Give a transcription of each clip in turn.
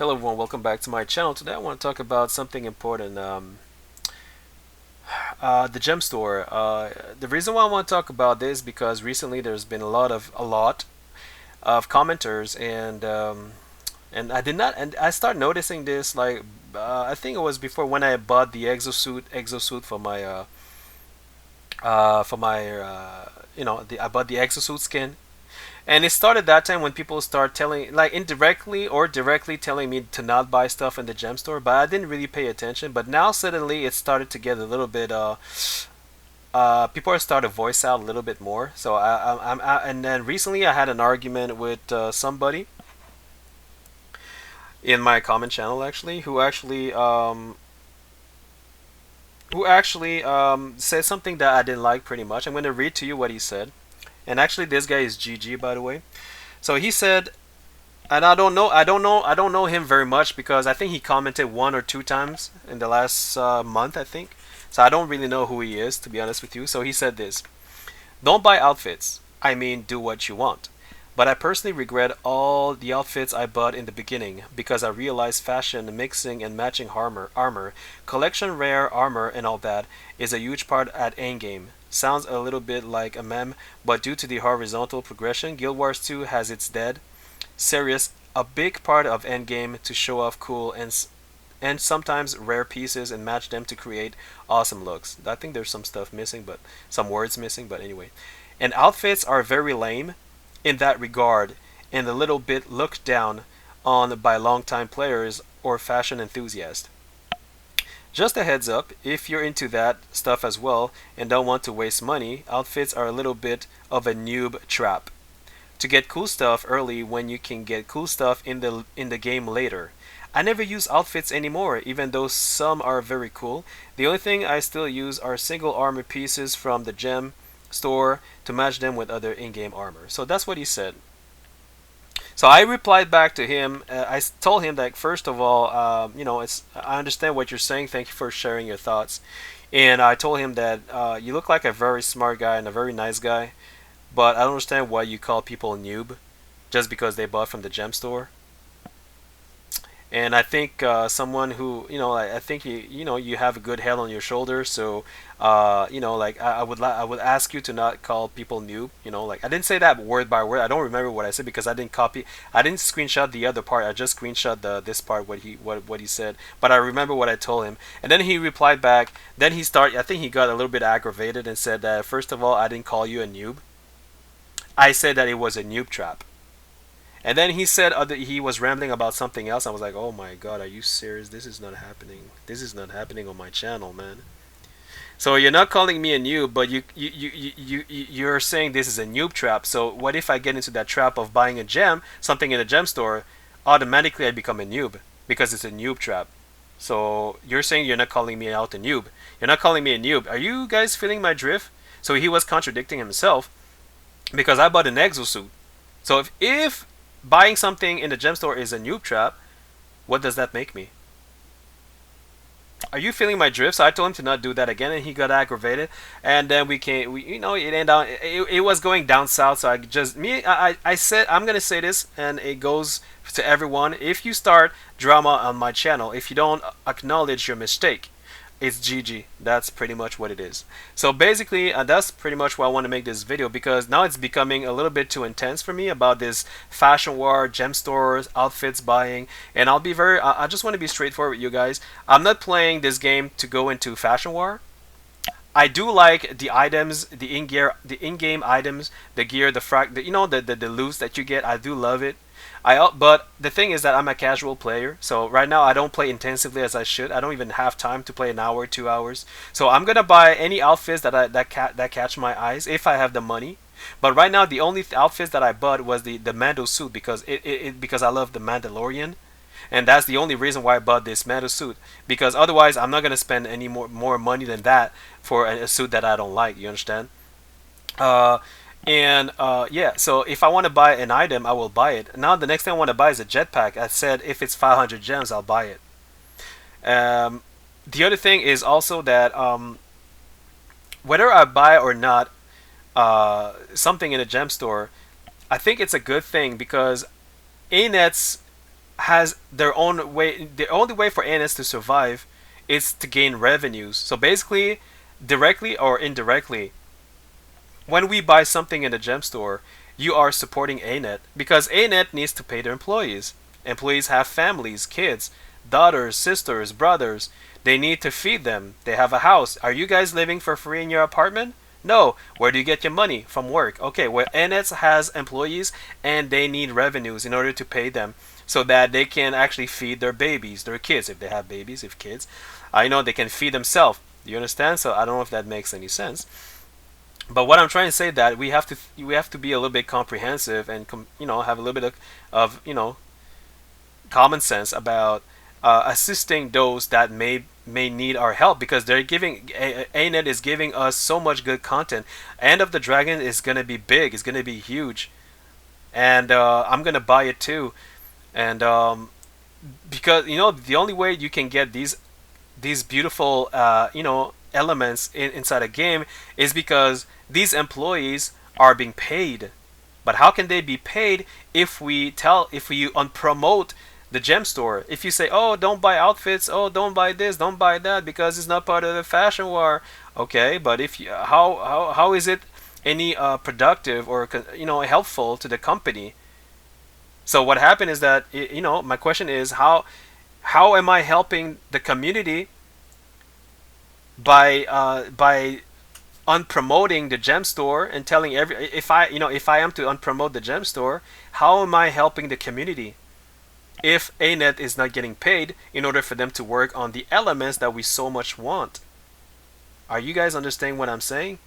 Hello everyone, welcome back to my channel. Today I want to talk about something important, the gem store. The reason why I want to talk about this is because recently there's been a lot of commenters and I started noticing this like I think it was before when I bought the exosuit for my I bought the exosuit skin. And it started that time when people start telling, like indirectly or directly telling me to not buy stuff in the gem store, but I didn't really pay attention. But now suddenly it started to get a little bit, people are starting to voice out a little bit more. So and then recently I had an argument with somebody in my comment channel actually, who actually said something that I didn't like pretty much. I'm going to read to you what he said. And actually, this guy is GG, by the way. So he said, and I don't know him very much because I think he commented one or two times in the last month, I think. So I don't really know who he is, to be honest with you. So he said this: don't buy outfits. I mean, do what you want. But I personally regret all the outfits I bought in the beginning because I realized fashion, mixing and matching armor, collection rare armor and all that is a huge part at endgame. Sounds a little bit like a meme, but due to the horizontal progression, Guild Wars 2 has its dead serious a big part of endgame to show off cool and sometimes rare pieces and match them to create awesome looks. I think there's some stuff missing, but some words missing, but anyway. And outfits are very lame in that regard and a little bit looked down on by longtime players or fashion enthusiasts. Just a heads up, if you're into that stuff as well and don't want to waste money, outfits are a little bit of a noob trap. To get cool stuff early when you can get cool stuff in the game later. I never use outfits anymore, even though some are very cool. The only thing I still use are single armor pieces from the gem store to match them with other in-game armor. So that's what he said. So I replied back to him. I told him that first of all, I understand what you're saying. Thank you for sharing your thoughts. And I told him that you look like a very smart guy and a very nice guy, but I don't understand why you call people noob just because they bought from the gem store. And I think someone who I think you have a good head on your shoulders. So I would ask you to not call people noob. Like I didn't say that word by word. I don't remember what I said because I didn't screenshot the other part. I just screenshot this part what he said. But I remember what I told him. And then he replied back. Then I think he got a little bit aggravated and said that first of all I didn't call you a noob. I said that it was a noob trap. And then he said he was rambling about something else. I was like, "Oh my god, are you serious? This is not happening. This is not happening on my channel, man." So you're not calling me a noob, but you're saying this is a noob trap. So what if I get into that trap of buying a gem, something in a gem store, automatically I become a noob because it's a noob trap. So you're saying you're not calling me out a noob. You're not calling me a noob. Are you guys feeling my drift? So he was contradicting himself because I bought an exosuit. So if buying something in the gem store is a noob trap, what does that make me? Are you feeling my drift? So I told him to not do that again, and he got aggravated. And then it ended down. It was going down south. So I said I'm gonna say this, and it goes to everyone. If you start drama on my channel, if you don't acknowledge your mistake, it's GG. That's pretty much what it is. So basically, that's pretty much why I want to make this video because now it's becoming a little bit too intense for me about this fashion war, gem stores, outfits buying, and I just want to be straightforward with you guys. I'm not playing this game to go into fashion war. I do like the items, the in-game items, the gear, the loot that you get. I do love it. But the thing is that I'm a casual player, so right now I don't play intensively as I should. I don't even have time to play an hour, 2 hours. So I'm gonna buy any outfits that catch my eyes if I have the money. But right now the only outfits that I bought was the Mando suit because I love the Mandalorian. And that's the only reason why I bought this Mando suit. Because otherwise, I'm not gonna spend any more money than that for a suit that I don't like. You understand? Uh, yeah, so if I want to buy an item, I will buy it. Now the next thing I want to buy is a jetpack. I said if it's 500 gems, I'll buy it. Um, the other thing is also that whether I buy or not something in a gem store, I think it's a good thing because ANETs has their own way. The only way for ANS to survive is to gain revenues. So basically, directly or indirectly, when we buy something in the gem store, you are supporting ANET because ANET needs to pay their employees. Employees have families, kids, daughters, sisters, brothers. They need to feed them. They have a house. Are you guys living for free in your apartment? No. Where do you get your money? From work. Okay, well, ANET has employees and they need revenues in order to pay them so that they can actually feed their babies, their kids, if they have babies, if kids. I know they can feed themselves. Do you understand? So I don't know if that makes any sense. But what I'm trying to say that we have to be a little bit comprehensive and have a little bit of common sense about assisting those that may need our help because they're giving ANET is giving us so much good content. End of the Dragon is gonna be big. It's gonna be huge, and I'm gonna buy it too. And because the only way you can get these beautiful elements inside a game is because these employees are being paid. But how can they be paid if we unpromote the gem store? If you say, oh, don't buy outfits, oh, don't buy this, don't buy that because it's not part of the fashion war. Okay, but if you, how is it any productive or helpful to the company? So what happened is that my question is how am I helping the community by unpromoting the gem store and telling if I am to unpromote the gem store, how am I helping the community if ANET is not getting paid in order for them to work on the elements that we so much want? Are you guys understanding what I'm saying?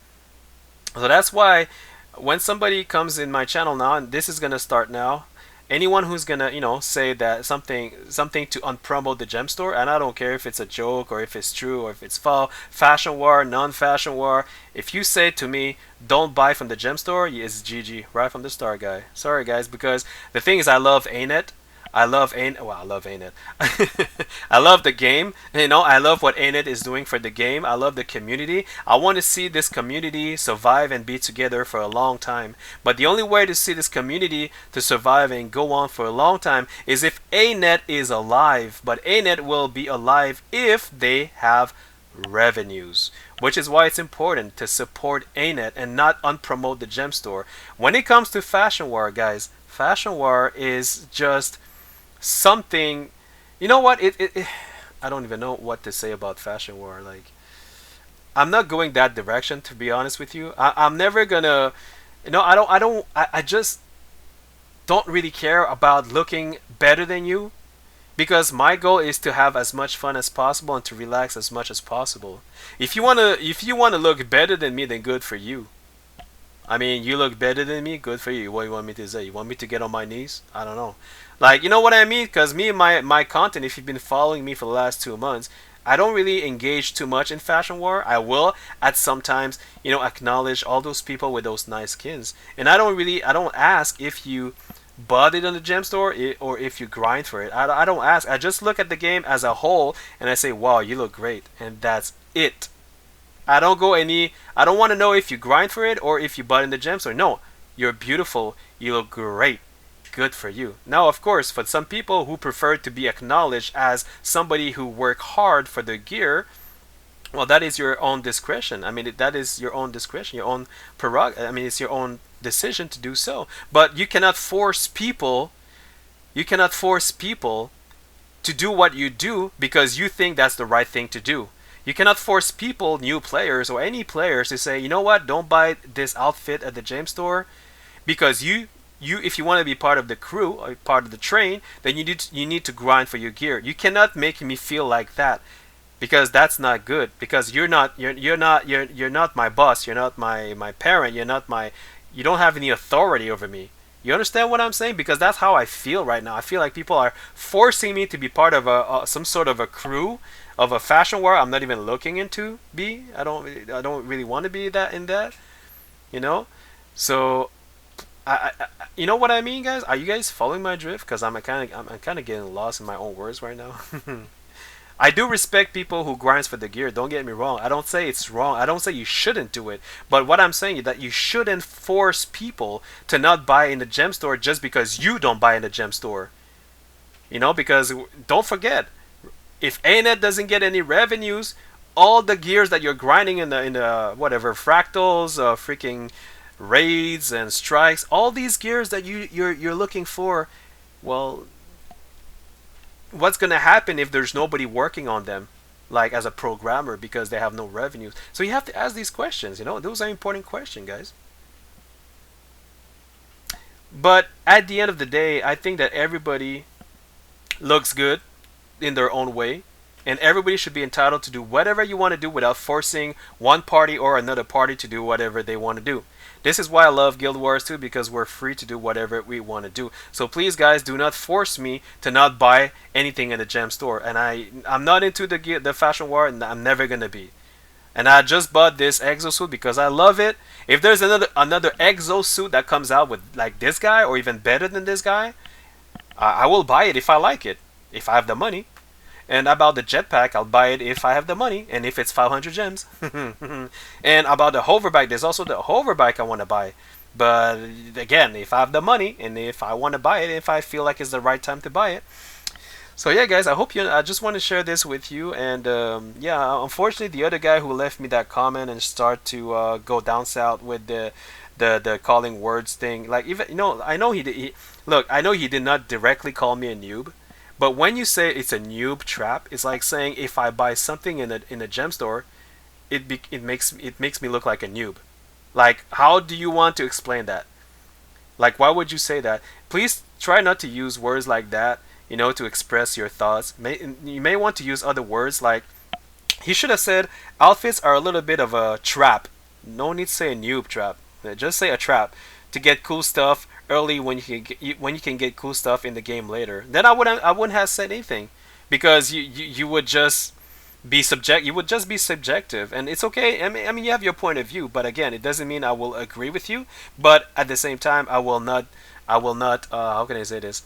So that's why when somebody comes in my channel now, and this is gonna start now, anyone who's gonna say that something to unpromote the gem store, and I don't care if it's a joke or if it's true or if it's false, fashion war, non-fashion war, if you say to me don't buy from the gem store, it's GG right from the start, guy. Sorry guys, because the thing is I love ANET. I love ANET. Well, I love ANET. I love the game. I love what ANET is doing for the game. I love the community. I want to see this community survive and be together for a long time. But the only way to see this community to survive and go on for a long time is if ANET is alive. But ANET will be alive if they have revenues, which is why it's important to support ANET and not unpromote the gem store. When it comes to fashion war, guys, fashion war is just something. You know what? I don't even know what to say about fashion war. Like, I'm not going that direction, to be honest with you. I'm never gonna. I just don't really care about looking better than you, because my goal is to have as much fun as possible and to relax as much as possible. If you wanna look better than me, then good for you. I mean, you look better than me, good for you. What do you want me to say? You want me to get on my knees? I don't know. Like, you know what I mean? Because me and my content, if you've been following me for the last 2 months, I don't really engage too much in fashion war. I will at sometimes, acknowledge all those people with those nice skins. And I don't ask if you bought it on the gem store or if you grind for it. I don't ask. I just look at the game as a whole and I say, wow, you look great. And that's it. I don't want to know if you grind for it or if you bought in the gem store. No, you're beautiful. You look great. Good for you. Now, of course, for some people who prefer to be acknowledged as somebody who work hard for their gear, well, that is your own discretion. I mean, that is your own discretion, your own prerogative. I mean, it's your own decision to do so. But you cannot force people. You cannot force people to do what you do because you think that's the right thing to do. You cannot force people, new players or any players, to say, you know what, don't buy this outfit at the gem store, because you if you want to be part of the crew or part of the train, then you need to grind for your gear. You cannot make me feel like that, because that's not good. Because you're not my boss. You're not my parent. You don't have any authority over me. You understand what I'm saying? Because that's how I feel right now. I feel like people are forcing me to be part of some sort of a crew of a fashion war I'm not even looking into. I don't really want to be that in that. So you know what I mean, guys? Are you guys following my drift? Because I'm kind of getting lost in my own words right now. I do respect people who grinds for the gear. Don't get me wrong. I don't say it's wrong. I don't say you shouldn't do it. But what I'm saying is that you shouldn't force people to not buy in the gem store just because you don't buy in the gem store. You know, because don't forget, if ANET doesn't get any revenues, all the gears that you're grinding in the whatever fractals, freaking raids and strikes, all these gears that you're looking for, well, what's gonna happen if there's nobody working on them, like as a programmer, because they have no revenues? So you have to ask these questions. You know, those are important questions, guys. But at the end of the day, I think that everybody looks good in their own way, and everybody should be entitled to do whatever you want to do without forcing one party or another party to do whatever they want to do. This is why I love Guild Wars 2, because we're free to do whatever we want to do. So please, guys, do not force me to not buy anything in the gem store. And I'm not into the fashion war, and I'm never gonna be. And I just bought this exosuit because I love it. If there's another exosuit that comes out with like this guy or even better than this guy, I will buy it if I like it, if I have the money. And about the jetpack, I'll buy it if I have the money and if it's 500 gems. And about the hoverbike, there's also the hoverbike I want to buy. But again, if I have the money and if I want to buy it, if I feel like it's the right time to buy it. So yeah, guys, I hope you. I just want to share this with you, and yeah, unfortunately, the other guy who left me that comment and start to go down south with the calling words thing, like even I know look, I know he did not directly call me a noob, but when you say it's a noob trap, it's like saying if I buy something in a gem store, it makes me look like a noob. Like, how do you want to explain that? Like, why would you say that? Please try not to use words like that, to express your thoughts. You may want to use other words like, he should have said, outfits are a little bit of a trap. No need to say a noob trap. Just say a trap to get cool stuff early when you can get cool stuff in the game later. Then I wouldn't have said anything, because you would just be subjective, and it's okay. I mean, you have your point of view, but again, it doesn't mean I will agree with you. But at the same time, I will not. How can I say this?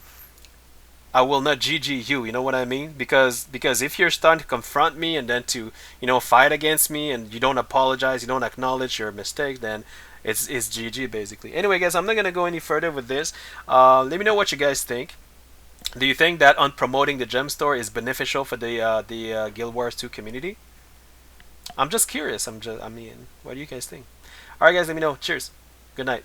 I will not GG you. You know what I mean? Because if you're starting to confront me and then to fight against me, and you don't apologize, you don't acknowledge your mistake, then it's GG basically. Anyway, guys, I'm not gonna go any further with this. Let me know what you guys think. Do you think that on promoting the gem store is beneficial for the Guild Wars 2 community? I'm just curious. I mean, what do you guys think? All right, guys, let me know. Cheers. Good night.